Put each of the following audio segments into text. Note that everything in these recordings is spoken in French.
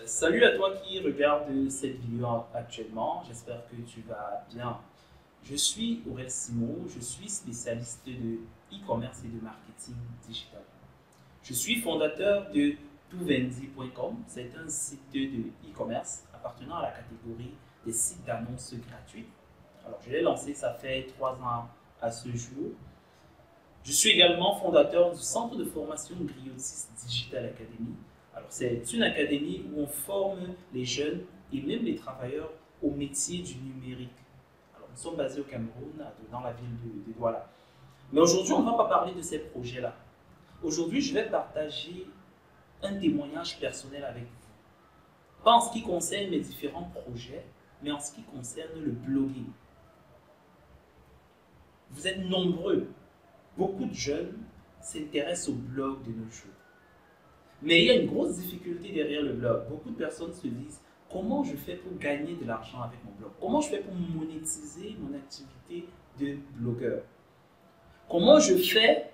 Salut à toi qui regarde cette vidéo actuellement, j'espère que tu vas bien. Je suis Aurel Simon, je suis spécialiste de e-commerce et de marketing digital. Je suis fondateur de touvendi.com, c'est un site de e-commerce appartenant à la catégorie des sites d'annonces gratuits. Alors je l'ai lancé, ça fait 3 ans à ce jour. Je suis également fondateur du centre de formation Griotis Digital Academy. Alors, c'est une académie où on forme les jeunes et même les travailleurs au métier du numérique. Alors, nous sommes basés au Cameroun, dans la ville de Douala. Mais aujourd'hui, on ne va pas parler de ces projets-là. Aujourd'hui, je vais partager un témoignage personnel avec vous. Pas en ce qui concerne mes différents projets, mais en ce qui concerne le blogging. Vous êtes nombreux. Beaucoup de jeunes s'intéressent au blog de nos jours. Mais il y a une grosse difficulté derrière le blog. Beaucoup de personnes se disent, comment je fais pour gagner de l'argent avec mon blog? Comment je fais pour monétiser mon activité de blogueur? Comment je fais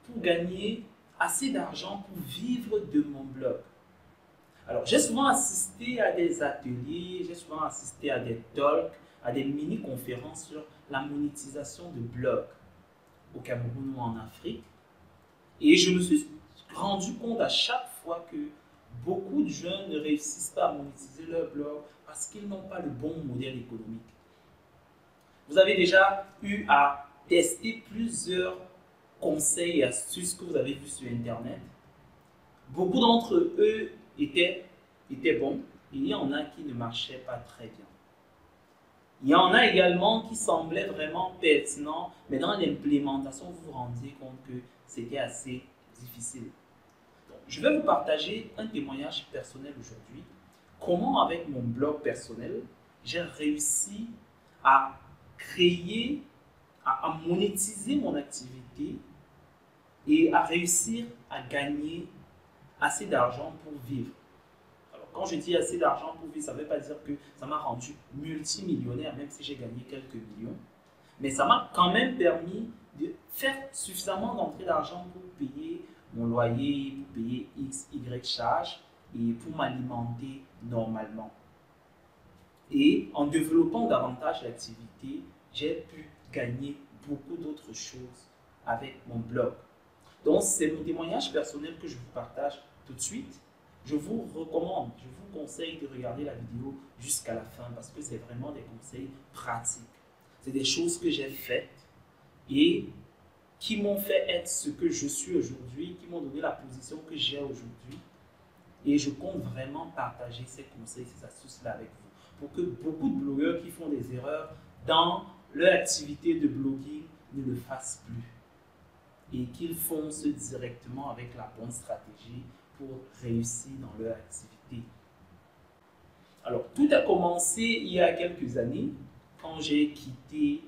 pour gagner assez d'argent pour vivre de mon blog? Alors, j'ai souvent assisté à des ateliers, j'ai souvent assisté à des talks, à des mini-conférences sur la monétisation de blogs au Cameroun ou en Afrique. Et je me suis rendu compte à chaque fois que beaucoup de jeunes ne réussissent pas à monétiser leur blog parce qu'ils n'ont pas le bon modèle économique. Vous avez déjà eu à tester plusieurs conseils et astuces que vous avez vus sur Internet. Beaucoup d'entre eux étaient bons. Il y en a qui ne marchaient pas très bien. Il y en a également qui semblaient vraiment pertinents, mais dans l'implémentation, vous vous rendiez compte que c'était assez difficile. Donc, je vais vous partager un témoignage personnel aujourd'hui. Comment, avec mon blog personnel, j'ai réussi à créer, à monétiser mon activité et à réussir à gagner assez d'argent pour vivre. Alors, quand je dis assez d'argent pour vivre, ça ne veut pas dire que ça m'a rendu multimillionnaire, même si j'ai gagné quelques millions. Mais ça m'a quand même permis de faire suffisamment d'entrée d'argent pour payer mon loyer, pour payer X, Y charges et pour m'alimenter normalement. Et en développant davantage l'activité, j'ai pu gagner beaucoup d'autres choses avec mon blog. Donc, c'est mon témoignage personnel que je vous partage tout de suite. Je vous recommande, je vous conseille de regarder la vidéo jusqu'à la fin parce que c'est vraiment des conseils pratiques. C'est des choses que j'ai faites et qui m'ont fait être ce que je suis aujourd'hui, qui m'ont donné la position que j'ai aujourd'hui. Et je compte vraiment partager ces conseils, ces astuces-là avec vous pour que beaucoup de blogueurs qui font des erreurs dans leur activité de blogging ne le fassent plus et qu'ils foncent directement avec la bonne stratégie pour réussir dans leur activité. Alors, tout a commencé il y a quelques années quand j'ai quitté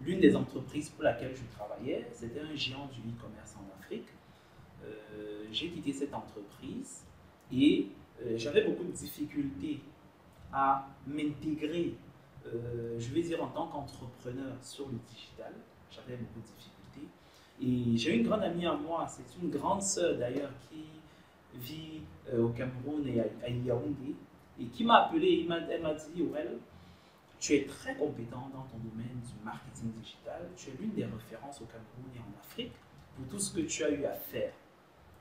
l'une des entreprises pour laquelle je travaillais. C'était un géant du e-commerce en Afrique. J'ai quitté cette entreprise et j'avais beaucoup de difficultés à m'intégrer, je vais dire en tant qu'entrepreneur sur le digital. J'avais beaucoup de difficultés. Et j'ai une grande amie à moi, c'est une grande sœur d'ailleurs qui vit au Cameroun et à Yaoundé et qui m'a appelé, elle m'a dit, Aurel, tu es très compétent dans ton domaine du marketing digital, tu es l'une des références au Cameroun et en Afrique pour tout ce que tu as eu à faire.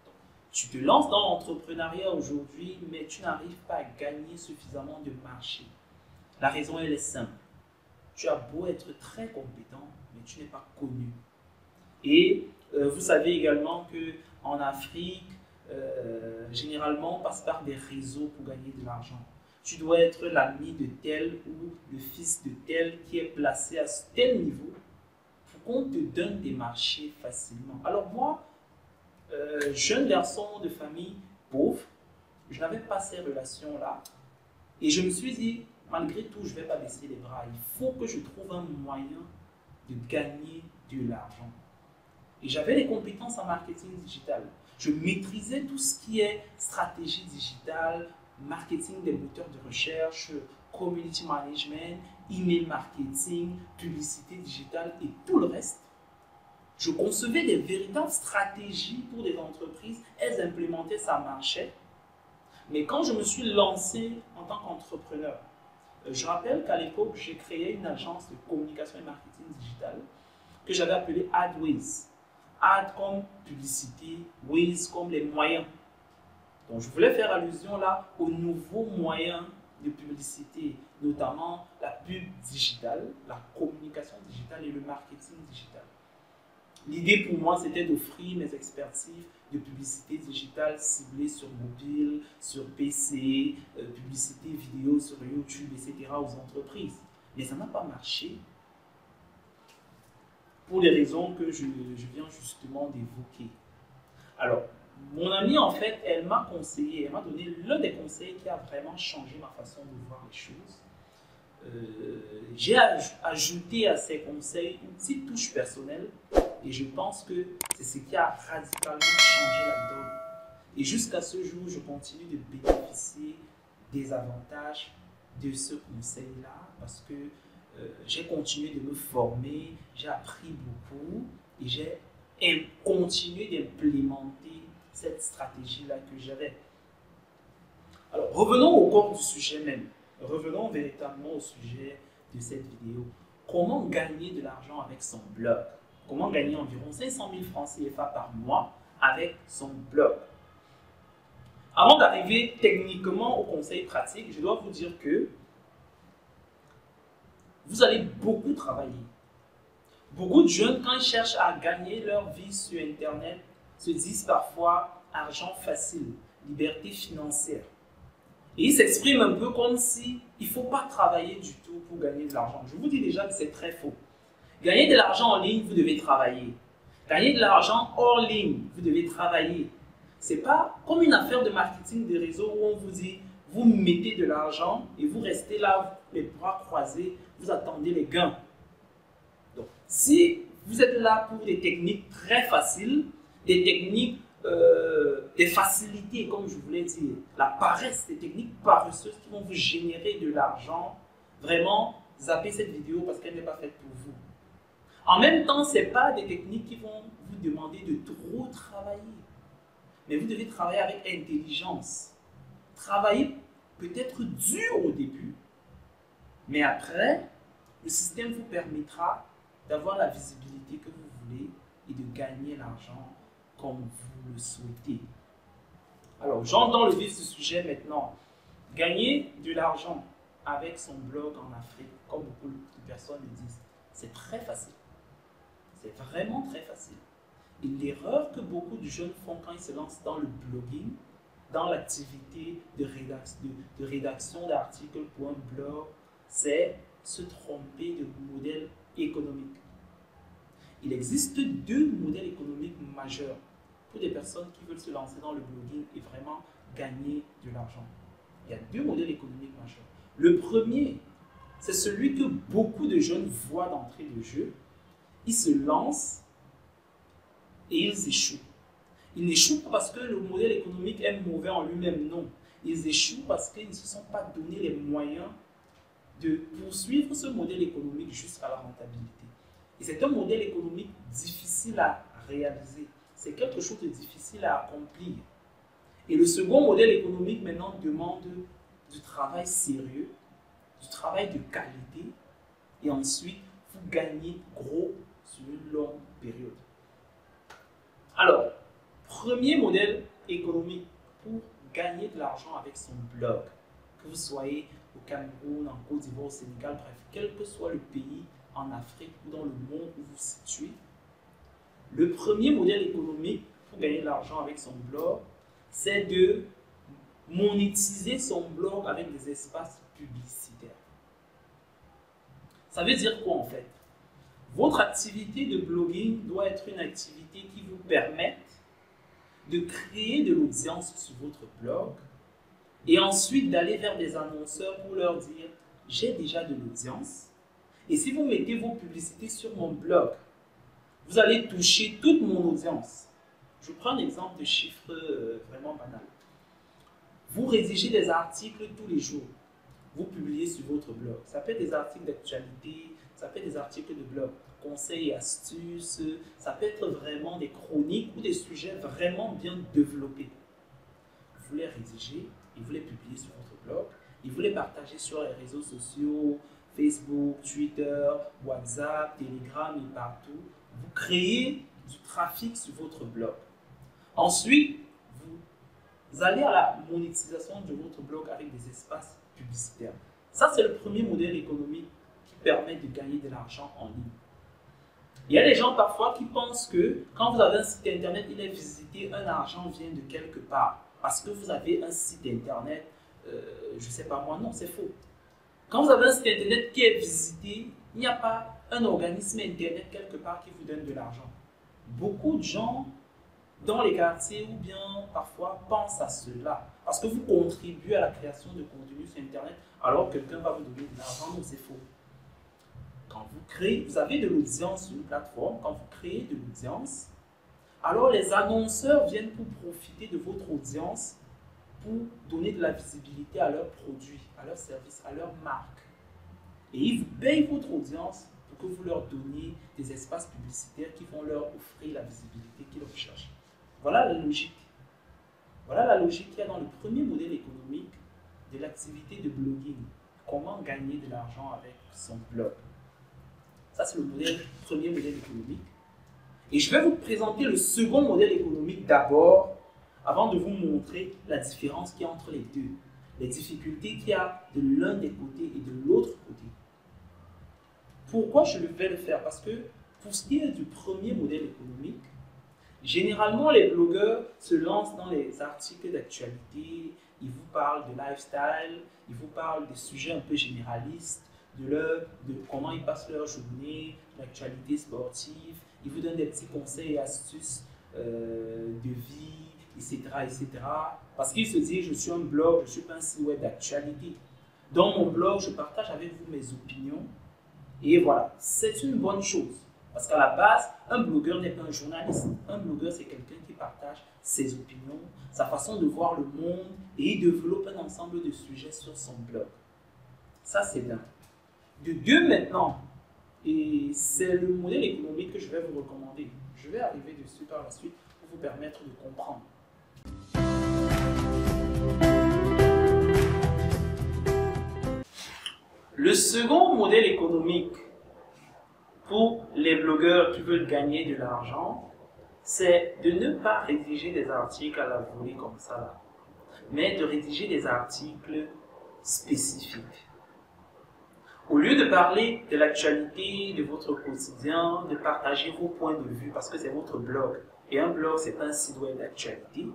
Donc, tu te lances dans l'entrepreneuriat aujourd'hui, mais tu n'arrives pas à gagner suffisamment de marché. La raison, elle est simple. Tu as beau être très compétent, mais tu n'es pas connu. Et vous savez également qu'en Afrique, généralement, on passe par des réseaux pour gagner de l'argent. Tu dois être l'ami de tel ou le fils de tel qui est placé à tel niveau pour qu'on te donne des marchés facilement. Alors moi, jeune garçon de famille pauvre, je n'avais pas ces relations-là. Et je me suis dit, malgré tout, je ne vais pas baisser les bras. Il faut que je trouve un moyen de gagner de l'argent. Et j'avais les compétences en marketing digital. Je maîtrisais tout ce qui est stratégie digitale, marketing des moteurs de recherche, community management, email marketing, publicité digitale et tout le reste. Je concevais des véritables stratégies pour des entreprises. Elles implémentaient, ça marchait. Mais quand je me suis lancé en tant qu'entrepreneur, je rappelle qu'à l'époque, j'ai créé une agence de communication et marketing digital que j'avais appelée AdWays. Ad comme publicité, Ways comme les moyens. Donc je voulais faire allusion là aux nouveaux moyens de publicité, notamment la pub digitale, la communication digitale et le marketing digital. L'idée pour moi, c'était d'offrir mes expertises de publicité digitale ciblée sur mobile, sur PC, publicité vidéo sur YouTube, etc. aux entreprises. Mais ça n'a pas marché pour les raisons que je viens justement d'évoquer. Alors, mon amie, en fait, elle m'a conseillé, elle m'a donné l'un des conseils qui a vraiment changé ma façon de voir les choses. J'ai ajouté à ces conseils une petite touche personnelle et je pense que c'est ce qui a radicalement changé la donne. Et jusqu'à ce jour, je continue de bénéficier des avantages de ce conseil-là parce que j'ai continué de me former, j'ai appris beaucoup et j'ai continué d'implémenter cette stratégie-là que j'avais. Alors, revenons au corps du sujet même. Revenons véritablement au sujet de cette vidéo. Comment gagner de l'argent avec son blog? Comment gagner environ 500 000 francs CFA par mois avec son blog? Avant d'arriver techniquement au conseil pratique, je dois vous dire que vous allez beaucoup travailler. Beaucoup de jeunes, quand ils cherchent à gagner leur vie sur Internet, se disent parfois argent facile, liberté financière. Et ils s'expriment un peu comme si il ne faut pas travailler du tout pour gagner de l'argent. Je vous dis déjà que c'est très faux. Gagner de l'argent en ligne, vous devez travailler. Gagner de l'argent hors ligne, vous devez travailler. Ce n'est pas comme une affaire de marketing de réseau où on vous dit, vous mettez de l'argent et vous restez là, les bras croisés, vous attendez les gains. Donc, si vous êtes là pour des techniques très faciles, des techniques, des facilités, comme je voulais dire, la paresse, des techniques paresseuses qui vont vous générer de l'argent, vraiment, zappez cette vidéo parce qu'elle n'est pas faite pour vous. En même temps, ce n'est pas des techniques qui vont vous demander de trop travailler. Mais vous devez travailler avec intelligence. Travailler peut-être dur au début, mais après, le système vous permettra d'avoir la visibilité que vous voulez et de gagner l'argent comme vous le souhaitez. Alors, j'entre dans le vif du sujet maintenant. Gagner de l'argent avec son blog en Afrique, comme beaucoup de personnes le disent, c'est très facile. C'est vraiment très facile. Et l'erreur que beaucoup de jeunes font quand ils se lancent dans le blogging, dans l'activité de rédaction d'articles pour un blog, c'est se tromper de modèle économique. Il existe deux modèles économiques majeurs pour des personnes qui veulent se lancer dans le blogging et vraiment gagner de l'argent. Il y a deux modèles économiques majeurs. Le premier, c'est celui que beaucoup de jeunes voient d'entrée de jeu. Ils se lancent et ils échouent. Ils n'échouent pas parce que le modèle économique est mauvais en lui-même, non. Ils échouent parce qu'ils ne se sont pas donné les moyens de poursuivre ce modèle économique jusqu'à la rentabilité. Et c'est un modèle économique difficile à réaliser. C'est quelque chose de difficile à accomplir. Et le second modèle économique maintenant demande du travail sérieux, du travail de qualité, et ensuite vous gagnez gros sur une longue période. Alors, premier modèle économique pour gagner de l'argent avec son blog, que vous soyez au Cameroun, en Côte d'Ivoire, au Sénégal, bref, quel que soit le pays en Afrique ou dans le monde où vous vous situez, le premier modèle économique pour gagner de l'argent avec son blog, c'est de monétiser son blog avec des espaces publicitaires. Ça veut dire quoi en fait? Votre activité de blogging doit être une activité qui vous permette de créer de l'audience sur votre blog et ensuite d'aller vers des annonceurs pour leur dire « j'ai déjà de l'audience et si vous mettez vos publicités sur mon blog, vous allez toucher toute mon audience. » Je prends un exemple de chiffre vraiment banal. Vous rédigez des articles tous les jours. Vous publiez sur votre blog. Ça peut être des articles d'actualité, ça peut être des articles de blog, conseils et astuces, ça peut être vraiment des chroniques ou des sujets vraiment bien développés. vous les rédiger et vous les publier sur votre blog et vous les partager sur les réseaux sociaux, Facebook, Twitter, WhatsApp, Telegram et partout. Vous créez du trafic sur votre blog. Ensuite, vous allez à la monétisation de votre blog avec des espaces publicitaires. Ça, c'est le premier modèle économique qui permet de gagner de l'argent en ligne. Il y a des gens parfois qui pensent que quand vous avez un site internet, il est visité, un argent vient de quelque part. Parce que vous avez un site internet, je ne sais pas moi, non, c'est faux. Quand vous avez un site internet qui est visité, il n'y a pas un organisme internet quelque part qui vous donne de l'argent. Beaucoup de gens dans les quartiers ou bien parfois pensent à cela. Parce que vous contribuez à la création de contenu sur internet, alors quelqu'un va vous donner de l'argent, non, c'est faux. Quand vous créez, vous avez de l'audience sur une plateforme, quand vous créez de l'audience, alors les annonceurs viennent pour profiter de votre audience pour donner de la visibilité à leurs produits, à leurs services, à leurs marques. Et ils vous payent votre audience pour que vous leur donniez des espaces publicitaires qui vont leur offrir la visibilité qu'ils recherchent. Voilà la logique. Voilà la logique qu'il y a dans le premier modèle économique de l'activité de blogging. Comment gagner de l'argent avec son blog. Ça, c'est le premier modèle économique. Et je vais vous présenter le second modèle économique d'abord, avant de vous montrer la différence qu'il y a entre les deux. Les difficultés qu'il y a de l'un des côtés et de l'autre côté. Pourquoi je vais le faire? Parce que pour ce qui est du premier modèle économique, généralement les blogueurs se lancent dans les articles d'actualité, ils vous parlent de lifestyle, ils vous parlent des sujets un peu généralistes, de comment ils passent leur journée, l'actualité sportive, ils vous donnent des petits conseils et astuces de vie, etc., etc. Parce qu'ils se disent, je suis un blog, je ne suis pas un site web d'actualité. Dans mon blog, je partage avec vous mes opinions. Et voilà, c'est une bonne chose. Parce qu'à la base, un blogueur n'est pas un journaliste. Un blogueur, c'est quelqu'un qui partage ses opinions, sa façon de voir le monde et il développe un ensemble de sujets sur son blog. Ça, c'est bien. De deux maintenant, et c'est le modèle économique que je vais vous recommander. Je vais arriver dessus par la suite pour vous permettre de comprendre. Le second modèle économique pour les blogueurs qui veulent gagner de l'argent, c'est de ne pas rédiger des articles à la volée comme ça, là, mais de rédiger des articles spécifiques. Au lieu de parler de l'actualité, de votre quotidien, de partager vos points de vue, parce que c'est votre blog. Et un blog, ce n'est pas un site web d'actualité,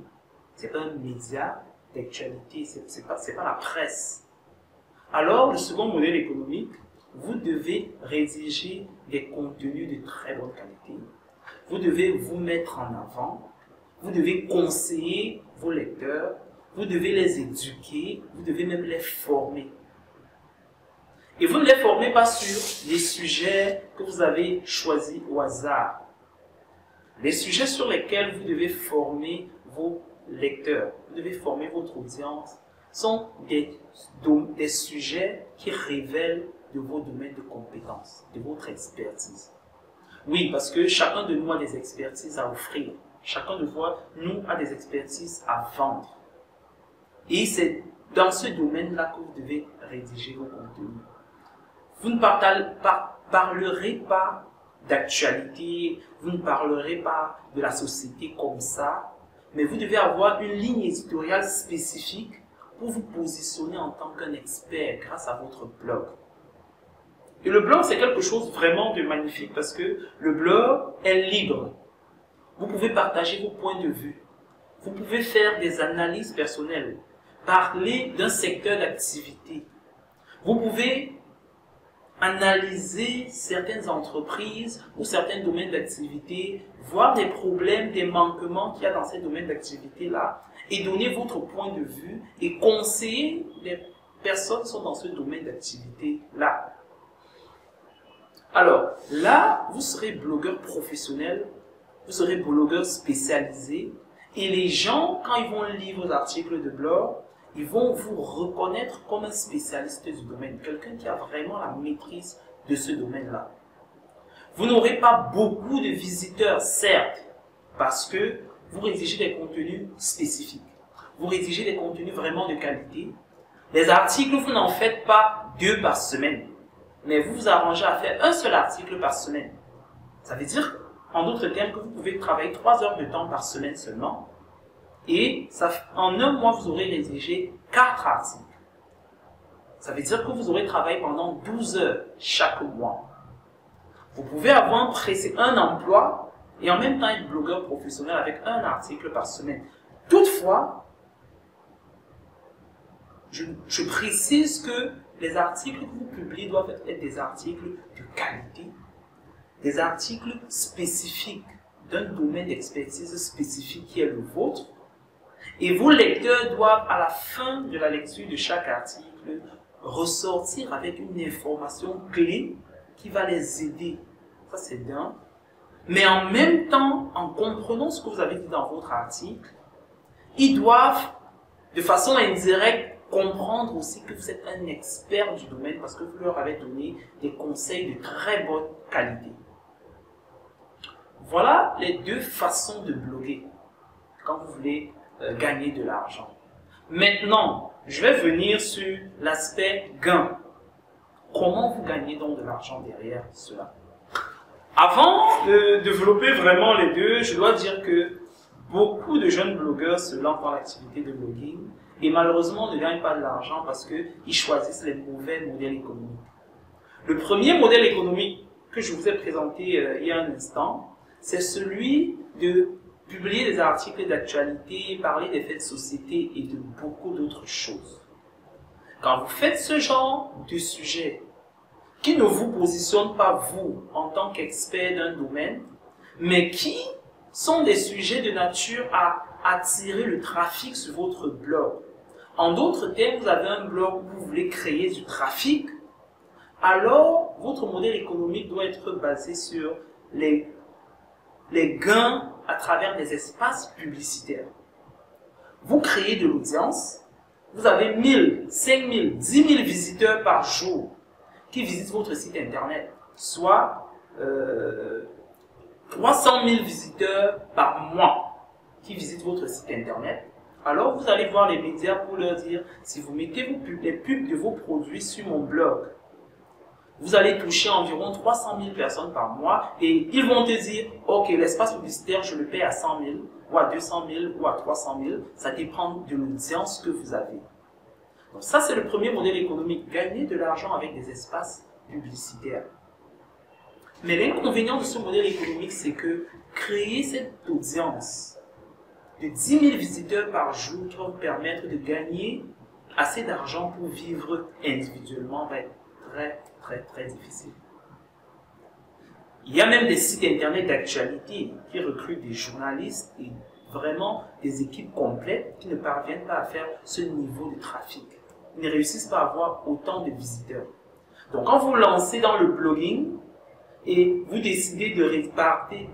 ce n'est pas un média d'actualité, ce n'est pas la presse. Alors, le second modèle économique, vous devez rédiger des contenus de très bonne qualité. Vous devez vous mettre en avant. Vous devez conseiller vos lecteurs. Vous devez les éduquer. Vous devez même les former. Et vous ne les formez pas sur les sujets que vous avez choisis au hasard. Les sujets sur lesquels vous devez former vos lecteurs, vous devez former votre audience, sont des sujets qui révèlent de vos domaines de compétences, de votre expertise. Oui, parce que chacun de nous a des expertises à offrir. Chacun de nous a des expertises à vendre. Et c'est dans ce domaine-là que vous devez rédiger vos contenus. Vous ne parlerez pas d'actualité, vous ne parlerez pas de la société comme ça, mais vous devez avoir une ligne éditoriale spécifique pour vous positionner en tant qu'un expert grâce à votre blog. Et le blog, c'est quelque chose vraiment de magnifique parce que le blog est libre. Vous pouvez partager vos points de vue. Vous pouvez faire des analyses personnelles, parler d'un secteur d'activité. Vous pouvez analyser certaines entreprises ou certains domaines d'activité, voir des problèmes, des manquements qu'il y a dans ces domaines d'activité-là et donner votre point de vue et conseiller les personnes qui sont dans ce domaine d'activité-là. Alors, là, vous serez blogueur professionnel, vous serez blogueur spécialisé et les gens, quand ils vont lire vos articles de blog, ils vont vous reconnaître comme un spécialiste du domaine, quelqu'un qui a vraiment la maîtrise de ce domaine-là. Vous n'aurez pas beaucoup de visiteurs, certes, parce que vous rédigez des contenus spécifiques. vous rédigez des contenus vraiment de qualité. Les articles, vous n'en faites pas 2 par semaine, mais vous vous arrangez à faire un seul article par semaine. Ça veut dire, en d'autres termes, que vous pouvez travailler 3 heures de temps par semaine seulement, et en un mois, vous aurez rédigé 4 articles. Ça veut dire que vous aurez travaillé pendant 12 heures chaque mois. Vous pouvez avoir un emploi et en même temps être blogueur professionnel avec un article par semaine. Toutefois, je précise que les articles que vous publiez doivent être des articles de qualité, des articles spécifiques d'un domaine d'expertise spécifique qui est le vôtre. Et vos lecteurs doivent, à la fin de la lecture de chaque article, ressortir avec une information clé qui va les aider. Ça, c'est bien. Mais en même temps, en comprenant ce que vous avez dit dans votre article, ils doivent, de façon indirecte, comprendre aussi que vous êtes un expert du domaine parce que vous leur avez donné des conseils de très bonne qualité. Voilà les 2 façons de bloguer quand vous voulez gagner de l'argent. Maintenant, je vais venir sur l'aspect gain. Comment vous gagnez donc de l'argent derrière cela? Avant de développer vraiment les 2, je dois dire que beaucoup de jeunes blogueurs se lancent dans l'activité de blogging et malheureusement ne gagnent pas de l'argent parce qu'ils choisissent les mauvais modèles économiques. Le premier modèle économique que je vous ai présenté il y a un instant, c'est celui de publier des articles d'actualité, parler des faits de société et de beaucoup d'autres choses. Quand vous faites ce genre de sujet qui ne vous positionne pas vous en tant qu'expert d'un domaine, mais qui sont des sujets de nature à attirer le trafic sur votre blog. En d'autres termes, vous avez un blog où vous voulez créer du trafic, alors votre modèle économique doit être basé sur les gains à travers des espaces publicitaires. Vous créez de l'audience, vous avez 1000, 5000, 10 000 visiteurs par jour qui visitent votre site internet, soit 300 000 visiteurs par mois qui visitent votre site internet. Alors vous allez voir les médias pour leur dire, si vous mettez les pubs de vos produits sur mon blog, vous allez toucher environ 300 000 personnes par mois et ils vont te dire, ok, l'espace publicitaire, je le paye à 100 000 ou à 200 000 ou à 300 000, ça dépend de l'audience que vous avez. Donc ça, c'est le premier modèle économique, gagner de l'argent avec des espaces publicitaires. Mais l'inconvénient de ce modèle économique, c'est que créer cette audience de 10 000 visiteurs par jour qui va vous permettre de gagner assez d'argent pour vivre individuellement va être très difficile. Il y a même des sites internet d'actualité qui recrutent des journalistes et vraiment des équipes complètes qui ne parviennent pas à faire ce niveau de trafic. Ils ne réussissent pas à avoir autant de visiteurs. Donc quand vous lancez dans le blogging et vous décidez de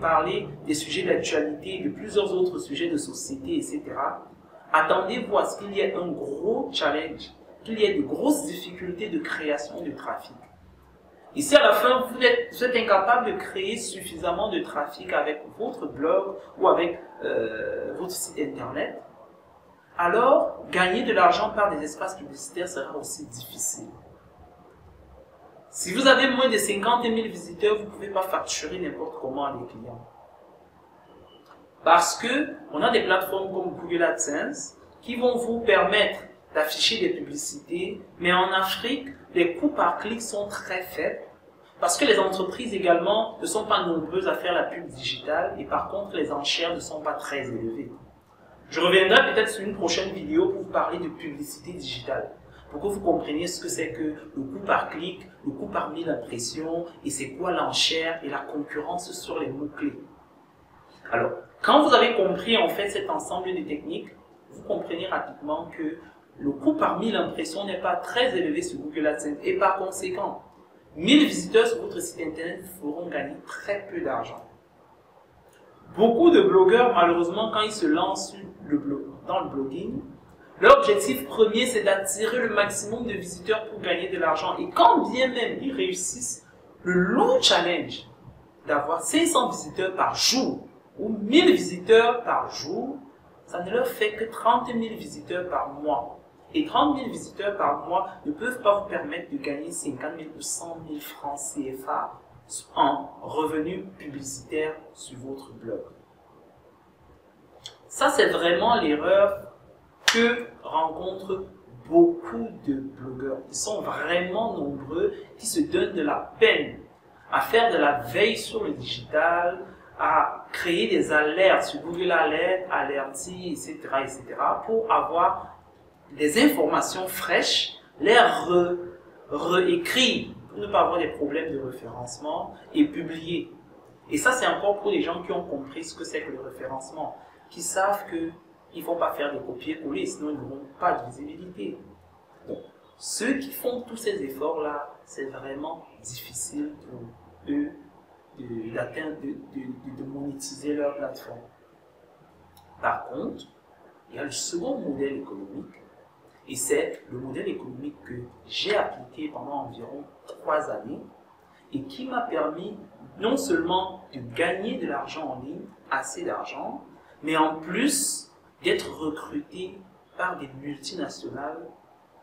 parler des sujets d'actualité, de plusieurs autres sujets de société, etc., attendez-vous à ce qu'il y ait un gros challenge, qu'il y ait de grosses difficultés de création de trafic. Et si à la fin, vous êtes incapable de créer suffisamment de trafic avec votre blog ou avec votre site internet, alors gagner de l'argent par des espaces publicitaires sera aussi difficile. Si vous avez moins de 50 000 visiteurs, vous ne pouvez pas facturer n'importe comment à des clients. Parce que on a des plateformes comme Google AdSense qui vont vous permettre d'afficher des publicités, mais en Afrique, les coûts par clic sont très faibles parce que les entreprises également ne sont pas nombreuses à faire la pub digitale et par contre les enchères ne sont pas très élevées. Je reviendrai peut-être sur une prochaine vidéo pour vous parler de publicité digitale, pour que vous compreniez ce que c'est que le coût par clic, le coût par 1000 impressions et c'est quoi l'enchère et la concurrence sur les mots-clés. Alors, quand vous avez compris en fait cet ensemble de techniques, vous comprenez rapidement que le coût par 1000 impressions n'est pas très élevé sur Google AdSense et par conséquent, 1000 visiteurs sur votre site internet vous feront gagner très peu d'argent. Beaucoup de blogueurs, malheureusement, quand ils se lancent dans le blogging, leur objectif premier, c'est d'attirer le maximum de visiteurs pour gagner de l'argent. Et quand bien même ils réussissent le long challenge d'avoir 500 visiteurs par jour ou 1000 visiteurs par jour, ça ne leur fait que 30 000 visiteurs par mois. Et 30 000 visiteurs par mois ne peuvent pas vous permettre de gagner 50 000 ou 100 000 francs CFA en revenus publicitaires sur votre blog. Ça, c'est vraiment l'erreur que rencontrent beaucoup de blogueurs. Ils sont vraiment nombreux qui se donnent de la peine à faire de la veille sur le digital, à créer des alertes sur Google Alert, Alerty, etc., pour avoir des informations fraîches, les réécrire pour ne pas avoir des problèmes de référencement et publier. Et ça, c'est encore pour les gens qui ont compris ce que c'est que le référencement, qui savent qu'ils ne vont pas faire des copier-coller, sinon ils n'auront pas de visibilité. Donc, ceux qui font tous ces efforts-là, c'est vraiment difficile pour eux de monétiser leur plateforme. Par contre, il y a le second modèle économique, et c'est le modèle économique que j'ai appliqué pendant environ 3 années et qui m'a permis non seulement de gagner de l'argent en ligne, assez d'argent, mais en plus d'être recruté par des multinationales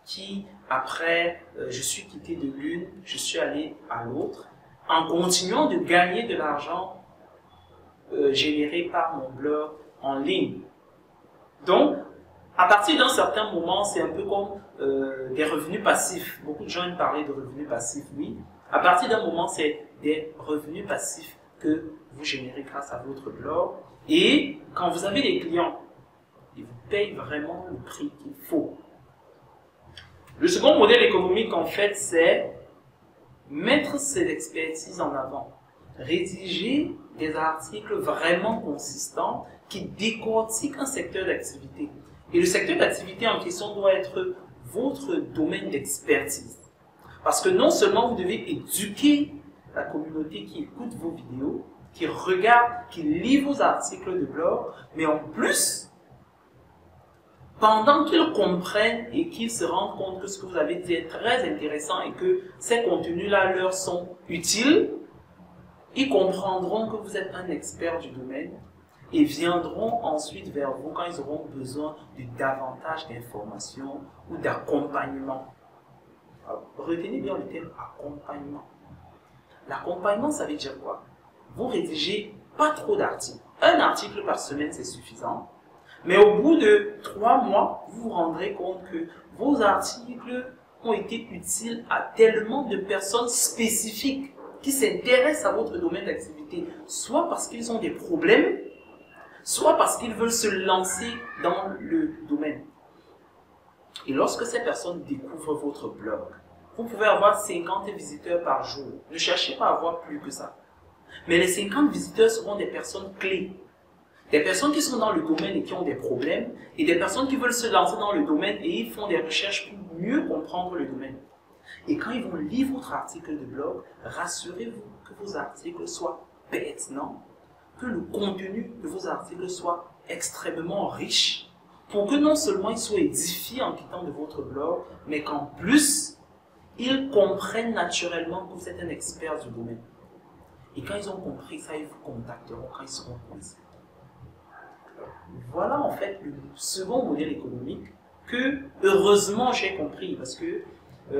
qui, après, je suis quitté de l'une, je suis allé à l'autre, en continuant de gagner de l'argent généré par mon blog en ligne. Donc, à partir d'un certain moment, c'est un peu comme des revenus passifs. Beaucoup de gens aiment parler de revenus passifs, oui. À partir d'un moment, c'est des revenus passifs que vous générez grâce à votre blog. Et quand vous avez des clients, ils vous payent vraiment le prix qu'il faut. Le second modèle économique, en fait, c'est mettre ses expertises en avant. Rédiger des articles vraiment consistants qui décortiquent un secteur d'activité. Et le secteur d'activité en question doit être votre domaine d'expertise. Parce que non seulement vous devez éduquer la communauté qui écoute vos vidéos, qui regarde, qui lit vos articles de blog, mais en plus, pendant qu'ils comprennent et qu'ils se rendent compte que ce que vous avez dit est très intéressant et que ces contenus-là leur sont utiles, ils comprendront que vous êtes un expert du domaine et viendront ensuite vers vous quand ils auront besoin de davantage d'informations ou d'accompagnement. Retenez bien le terme accompagnement. L'accompagnement, ça veut dire quoi? Vous rédigez pas trop d'articles. Un article par semaine, c'est suffisant. Mais au bout de 3 mois, vous vous rendrez compte que vos articles ont été utiles à tellement de personnes spécifiques qui s'intéressent à votre domaine d'activité, soit parce qu'ils ont des problèmes, soit parce qu'ils veulent se lancer dans le domaine. Et lorsque ces personnes découvrent votre blog, vous pouvez avoir 50 visiteurs par jour. Ne cherchez pas à avoir plus que ça. Mais les 50 visiteurs seront des personnes clés. Des personnes qui sont dans le domaine et qui ont des problèmes, et des personnes qui veulent se lancer dans le domaine et ils font des recherches pour mieux comprendre le domaine. Et quand ils vont lire votre article de blog, rassurez-vous que vos articles soient pertinents, que le contenu de vos articles soit extrêmement riche, pour que non seulement ils soient édifiés en quittant de votre blog, mais qu'en plus, ils comprennent naturellement que vous êtes un expert du domaine. Et quand ils ont compris ça, ils vous contacteront quand ils seront coincés. Voilà en fait le second modèle économique que heureusement j'ai compris, parce que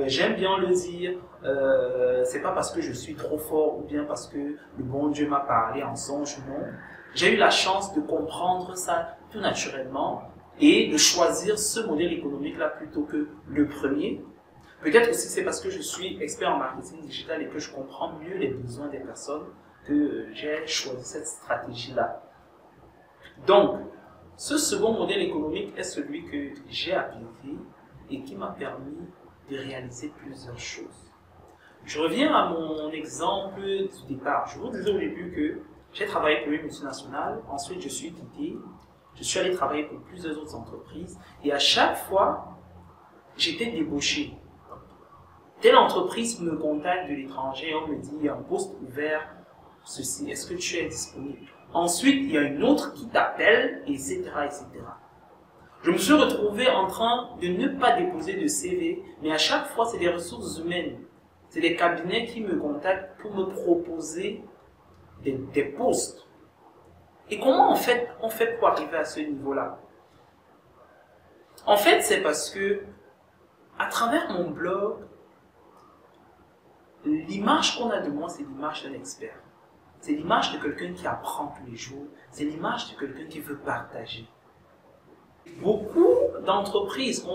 j'aime bien le dire, c'est pas parce que je suis trop fort ou bien parce que le bon Dieu m'a parlé en songe, non. J'ai eu la chance de comprendre ça tout naturellement et de choisir ce modèle économique-là plutôt que le premier. Peut-être aussi c'est parce que je suis expert en marketing digital et que je comprends mieux les besoins des personnes que j'ai choisi cette stratégie-là. Donc, ce second modèle économique est celui que j'ai appliqué et qui m'a permis de réaliser plusieurs choses. Je reviens à mon exemple du départ. Je vous disais au début que j'ai travaillé pour une multinationale, ensuite je suis quitté, je suis allé travailler pour plusieurs autres entreprises et à chaque fois, j'étais débauché. Telle entreprise me contacte de l'étranger, on me dit il y a un poste ouvert, ceci, est-ce que tu es disponible? Ensuite, il y a une autre qui t'appelle, etc., etc. Je me suis retrouvé en train de ne pas déposer de CV, mais à chaque fois, c'est des ressources humaines. C'est des cabinets qui me contactent pour me proposer des postes. Et comment on fait pour arriver à ce niveau-là? En fait, c'est parce que, à travers mon blog, l'image qu'on a de moi, c'est l'image d'un expert. C'est l'image de quelqu'un qui apprend tous les jours. C'est l'image de quelqu'un qui veut partager. Beaucoup d'entreprises,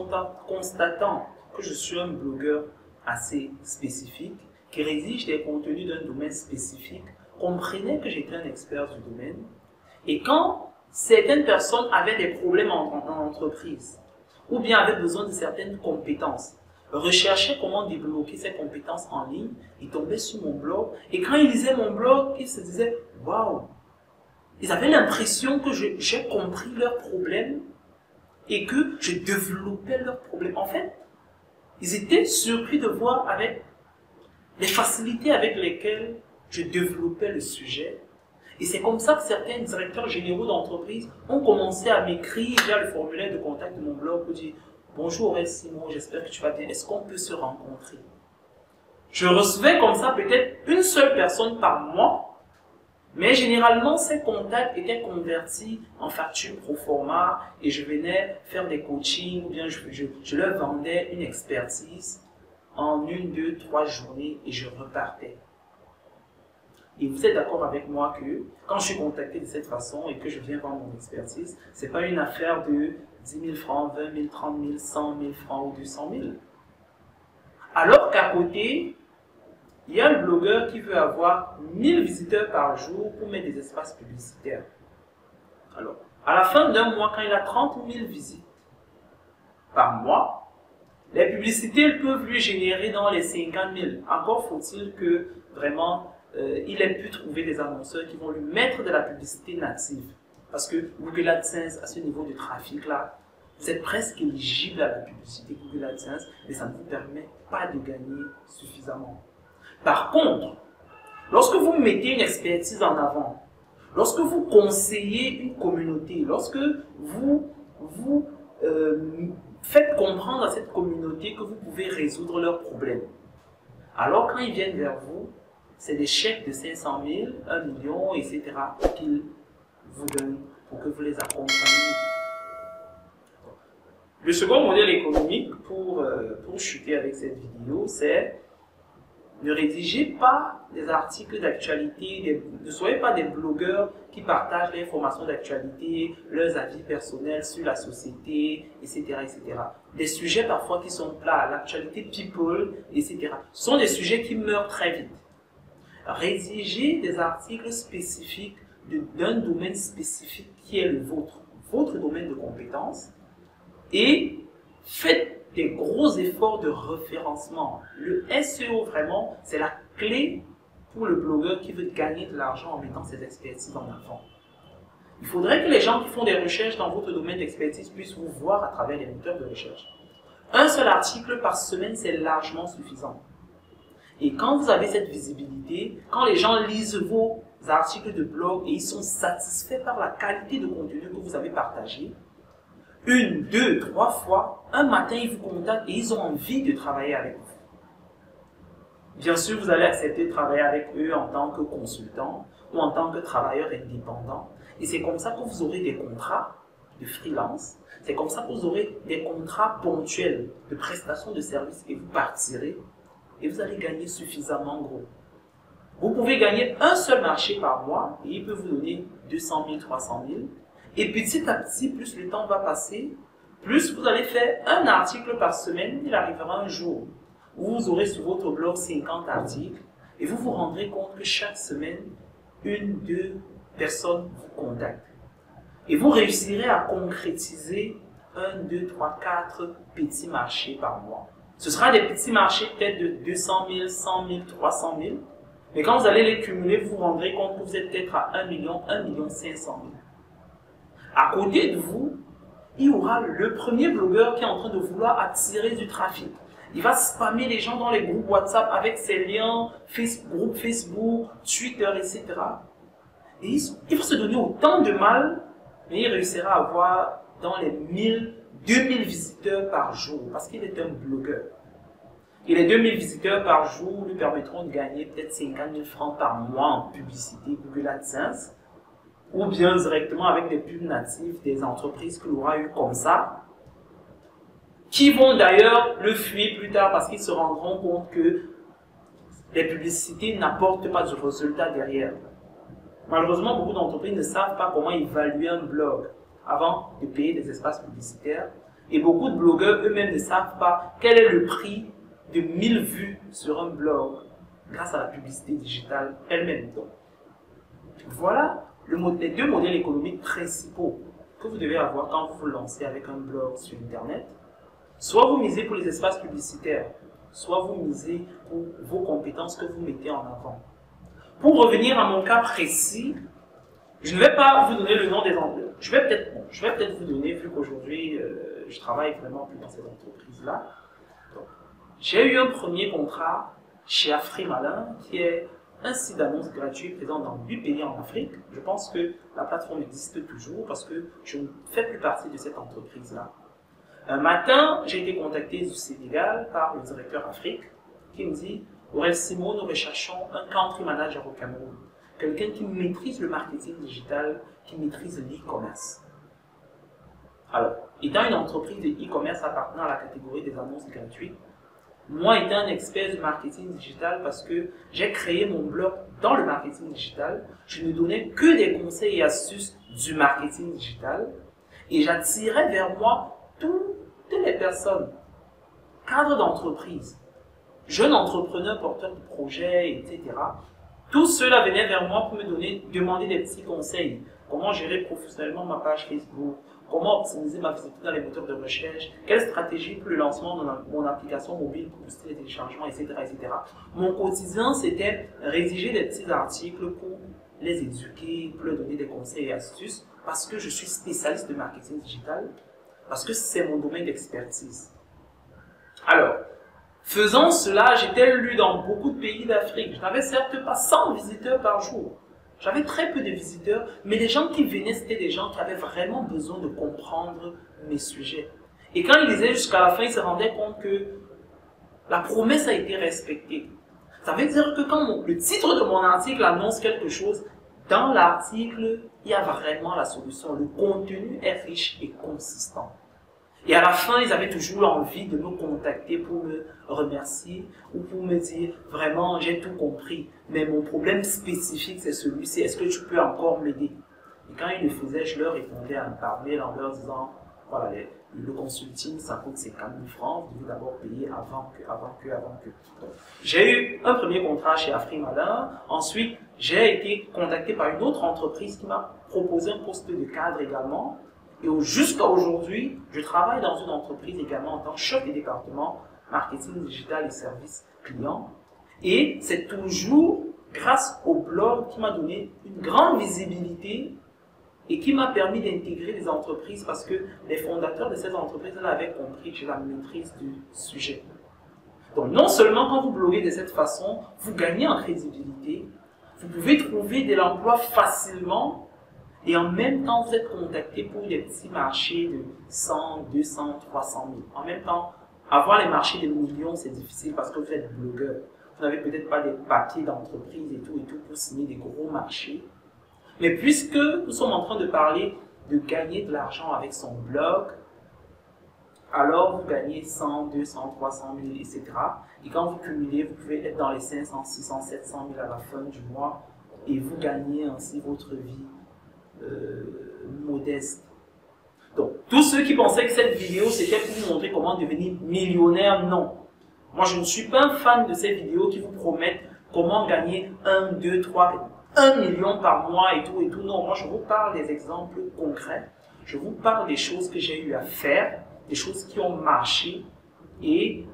constatant que je suis un blogueur assez spécifique, qui rédige des contenus d'un domaine spécifique, comprenaient que j'étais un expert du domaine. Et quand certaines personnes avaient des problèmes en entreprise, ou bien avaient besoin de certaines compétences, recherchaient comment débloquer ces compétences en ligne, ils tombaient sur mon blog, et quand ils lisaient mon blog, ils se disaient « Waouh !» Ils avaient l'impression que j'ai compris leurs problèmes et que je développais leurs problèmes. En fait, ils étaient surpris de voir avec les facilités avec lesquelles je développais le sujet. Et c'est comme ça que certains directeurs généraux d'entreprise ont commencé à m'écrire via le formulaire de contact de mon blog pour dire « Bonjour Aurel Simon, j'espère que tu vas bien, est-ce qu'on peut se rencontrer ?» Je recevais comme ça peut-être une seule personne par mois, mais généralement ces contacts étaient convertis en factures pro forma et je venais faire des coachings ou bien je leur vendais une expertise en 1, 2, 3 journées et je repartais. Et vous êtes d'accord avec moi que quand je suis contacté de cette façon et que je viens vendre mon expertise, ce n'est pas une affaire de 10 000 francs, 20 000, 30 000, 100 000 francs ou 200 000. Alors qu'à côté, il y a un blogueur qui veut avoir 1000 visiteurs par jour pour mettre des espaces publicitaires. Alors, à la fin d'un mois, quand il a 30 000 visites par mois, les publicités elles peuvent lui générer dans les 50 000. Encore faut-il que vraiment il ait pu trouver des annonceurs qui vont lui mettre de la publicité native. Parce que Google AdSense, à ce niveau de trafic-là, vous êtes presque éligible à la publicité Google AdSense, mais ça ne vous permet pas de gagner suffisamment. Par contre, lorsque vous mettez une expertise en avant, lorsque vous conseillez une communauté, lorsque vous faites comprendre à cette communauté que vous pouvez résoudre leurs problèmes, alors quand ils viennent vers vous, c'est des chèques de 500 000, 1 million, etc. qu'ils vous donnent pour que vous les accompagniez. Le second modèle économique pour chuter avec cette vidéo, c'est ne rédigez pas des articles d'actualité, ne soyez pas des blogueurs qui partagent les informations d'actualité, leurs avis personnels sur la société, etc., etc. Des sujets parfois qui sont plats, l'actualité people, etc. Ce sont des sujets qui meurent très vite. Rédigez des articles spécifiques d'un domaine spécifique qui est le vôtre, votre domaine de compétences, et faites des gros efforts de référencement. Le SEO, vraiment, c'est la clé pour le blogueur qui veut gagner de l'argent en mettant ses expertises en avant. Il faudrait que les gens qui font des recherches dans votre domaine d'expertise puissent vous voir à travers les moteurs de recherche. Un seul article par semaine, c'est largement suffisant. Et quand vous avez cette visibilité, quand les gens lisent vos articles de blog et ils sont satisfaits par la qualité de contenu que vous avez partagé, 1, 2, 3 fois, un matin ils vous contactent et ils ont envie de travailler avec vous. Bien sûr, vous allez accepter de travailler avec eux en tant que consultant ou en tant que travailleur indépendant. Et c'est comme ça que vous aurez des contrats de freelance. C'est comme ça que vous aurez des contrats ponctuels de prestation de services et vous partirez et vous allez gagner suffisamment gros. Vous pouvez gagner un seul marché par mois et il peut vous donner 200 000, 300 000. Et petit à petit, plus le temps va passer, plus vous allez faire un article par semaine, il arrivera un jour où vous aurez sur votre blog 50 articles et vous vous rendrez compte que chaque semaine, 1, 2 personnes vous contactent. Et vous réussirez à concrétiser 1, 2, 3, 4 petits marchés par mois. Ce sera des petits marchés peut-être de 200 000, 100 000, 300 000. Mais quand vous allez les cumuler, vous vous rendrez compte que vous êtes peut-être à 1 million, 1 million 500 000. À côté de vous, il y aura le premier blogueur qui est en train de vouloir attirer du trafic. Il va spammer les gens dans les groupes WhatsApp avec ses liens, groupes Facebook, Twitter, etc. Et il va se donner autant de mal, mais il réussira à avoir dans les 1000, 2000 visiteurs par jour, parce qu'il est un blogueur. Et les 2000 visiteurs par jour lui permettront de gagner peut-être 50 000 francs par mois en publicité Google AdSense, ou bien directement avec des pubs natives des entreprises qu'il aura eu comme ça. qui vont d'ailleurs le fuir plus tard parce qu'ils se rendront compte que les publicités n'apportent pas de résultat derrière. Malheureusement, beaucoup d'entreprises ne savent pas comment évaluer un blog avant de payer des espaces publicitaires. Et beaucoup de blogueurs eux-mêmes ne savent pas quel est le prix de 1000 vues sur un blog grâce à la publicité digitale elle-même. Donc, voilà les deux modèles économiques principaux que vous devez avoir quand vous vous lancez avec un blog sur Internet. Soit vous misez pour les espaces publicitaires, soit vous misez pour vos compétences que vous mettez en avant. Pour revenir à mon cas précis, je ne vais pas vous donner le nom des entreprises. Je vais peut-être vous donner, vu qu'aujourd'hui, je travaille vraiment plus dans ces entreprises-là. J'ai eu un premier contrat chez Afrimalin, qui est un site d'annonces gratuit présent dans 8 pays en Afrique. Je pense que la plateforme existe toujours parce que je ne fais plus partie de cette entreprise-là. Un matin, j'ai été contacté du Sénégal par le directeur Afrique qui me dit « Aurel Simon, nous recherchons un country manager au Cameroun. Quelqu'un qui maîtrise le marketing digital, qui maîtrise l'e-commerce. » Alors, étant une entreprise de e-commerce appartenant à la catégorie des annonces gratuites, moi étant un expert du marketing digital parce que j'ai créé mon blog dans le marketing digital, je ne donnais que des conseils et astuces du marketing digital et j'attirais vers moi toutes les personnes, cadres d'entreprise, jeunes entrepreneurs porteurs de projets, etc. Tous ceux-là venaient vers moi pour me demander des petits conseils. Comment gérer professionnellement ma page Facebook, comment optimiser ma visibilité dans les moteurs de recherche, quelle stratégie pour le lancement de mon application mobile pour booster les téléchargements, etc., etc. Mon quotidien, c'était rédiger des petits articles pour les éduquer, pour leur donner des conseils et astuces, parce que je suis spécialiste de marketing digital, parce que c'est mon domaine d'expertise. Alors, faisant cela, j'étais lu dans beaucoup de pays d'Afrique. Je n'avais certes pas 100 visiteurs par jour. J'avais très peu de visiteurs, mais les gens qui venaient, c'était des gens qui avaient vraiment besoin de comprendre mes sujets. Et quand ils lisaient jusqu'à la fin, ils se rendaient compte que la promesse a été respectée. Ça veut dire que quand le titre de mon article annonce quelque chose, dans l'article, il y a vraiment la solution. Le contenu est riche et consistant. Et à la fin, ils avaient toujours envie de me contacter pour me remercier ou pour me dire « Vraiment, j'ai tout compris, mais mon problème spécifique, c'est celui-ci. Est-ce que tu peux encore m'aider ?» Et quand ils le faisaient, je leur répondais par mail en leur disant « Voilà, le consulting, ça coûte 50 000 francs. Vous devez d'abord payer avant que. » J'ai eu un premier contrat chez Afrimalin. Ensuite, j'ai été contacté par une autre entreprise qui m'a proposé un poste de cadre également. Et jusqu'à aujourd'hui, je travaille dans une entreprise également en tant que chef de département marketing digital et services clients. Et c'est toujours grâce au blog qui m'a donné une grande visibilité et qui m'a permis d'intégrer des entreprises parce que les fondateurs de ces entreprises avaient compris que j'ai la maîtrise du sujet. Donc non seulement quand vous bloguez de cette façon, vous gagnez en crédibilité, vous pouvez trouver de l'emploi facilement. Et en même temps, vous êtes contacté pour des petits marchés de 100, 200, 300 000. En même temps, avoir les marchés de millions, c'est difficile parce que vous êtes blogueur. Vous n'avez peut-être pas des papiers d'entreprise et tout pour signer des gros marchés. Mais puisque nous sommes en train de parler de gagner de l'argent avec son blog, alors vous gagnez 100, 200, 300 000, etc. Et quand vous cumulez, vous pouvez être dans les 500, 600, 700 000 à la fin du mois et vous gagnez ainsi votre vie modeste. Donc, tous ceux qui pensaient que cette vidéo c'était pour vous montrer comment devenir millionnaire, non. Moi, je ne suis pas un fan de ces vidéos qui vous promettent comment gagner 1, 2, 3, 1 million par mois et tout. Non, moi, je vous parle des exemples concrets. Je vous parle des choses que j'ai eu à faire, des choses qui ont marché. Et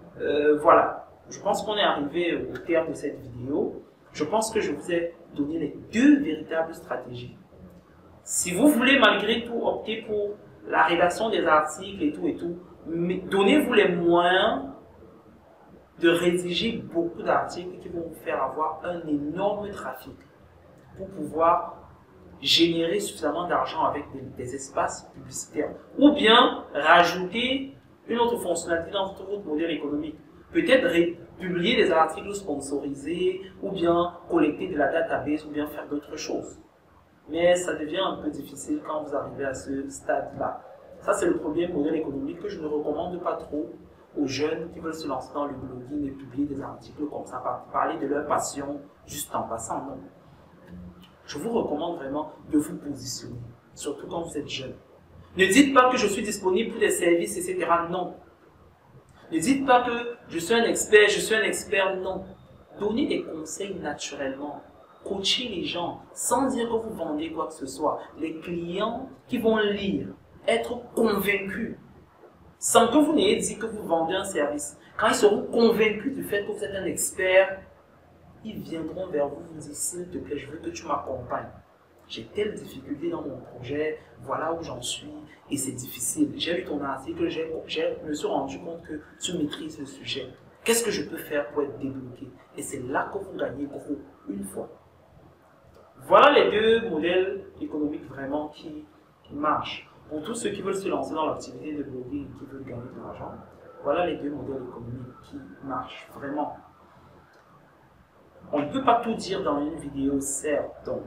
voilà. Je pense qu'on est arrivé au terme de cette vidéo. Je pense que je vous ai donné les deux véritables stratégies. Si vous voulez malgré tout opter pour la rédaction des articles et tout, donnez-vous les moyens de rédiger beaucoup d'articles qui vont vous faire avoir un énorme trafic pour pouvoir générer suffisamment d'argent avec des espaces publicitaires. Ou bien rajouter une autre fonctionnalité dans votre modèle économique. Peut-être publier des articles sponsorisés, ou bien collecter de la database, ou bien faire d'autres choses. Mais ça devient un peu difficile quand vous arrivez à ce stade-là. Ça, c'est le premier modèle économique que je ne recommande pas trop aux jeunes qui veulent se lancer dans le blogging et publier des articles comme ça, parler de leur passion juste en passant. Non. Je vous recommande vraiment de vous positionner, surtout quand vous êtes jeune. Ne dites pas que je suis disponible pour des services, etc. Non. Ne dites pas que je suis un expert, non. Donnez des conseils naturellement. Coachez les gens sans dire que vous vendez quoi que ce soit. Les clients qui vont lire, être convaincus, sans que vous n'ayez dit que vous vendez un service. Quand ils seront convaincus du fait que vous êtes un expert, ils viendront vers vous, vous dire s'il te plaît, je veux que tu m'accompagnes. J'ai telle difficulté dans mon projet, voilà où j'en suis, et c'est difficile. J'ai lu ton article, je me suis rendu compte que tu maîtrises le sujet. Qu'est-ce que je peux faire pour être débloqué? Et c'est là que vous gagnez gros, une fois. Voilà les deux modèles économiques vraiment qui marchent. Pour tous ceux qui veulent se lancer dans l'activité de blogging et qui veulent gagner de l'argent, voilà les deux modèles économiques qui marchent vraiment. On ne peut pas tout dire dans une vidéo, certes. Donc,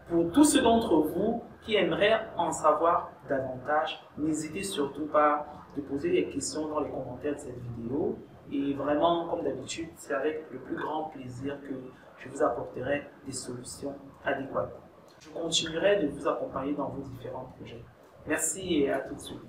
pour tous ceux d'entre vous qui aimeraient en savoir davantage, n'hésitez surtout pas de poser des questions dans les commentaires de cette vidéo. Et vraiment, comme d'habitude, c'est avec le plus grand plaisir que je vous apporterai des solutions adéquates. Je continuerai de vous accompagner dans vos différents projets. Merci et à tout de suite.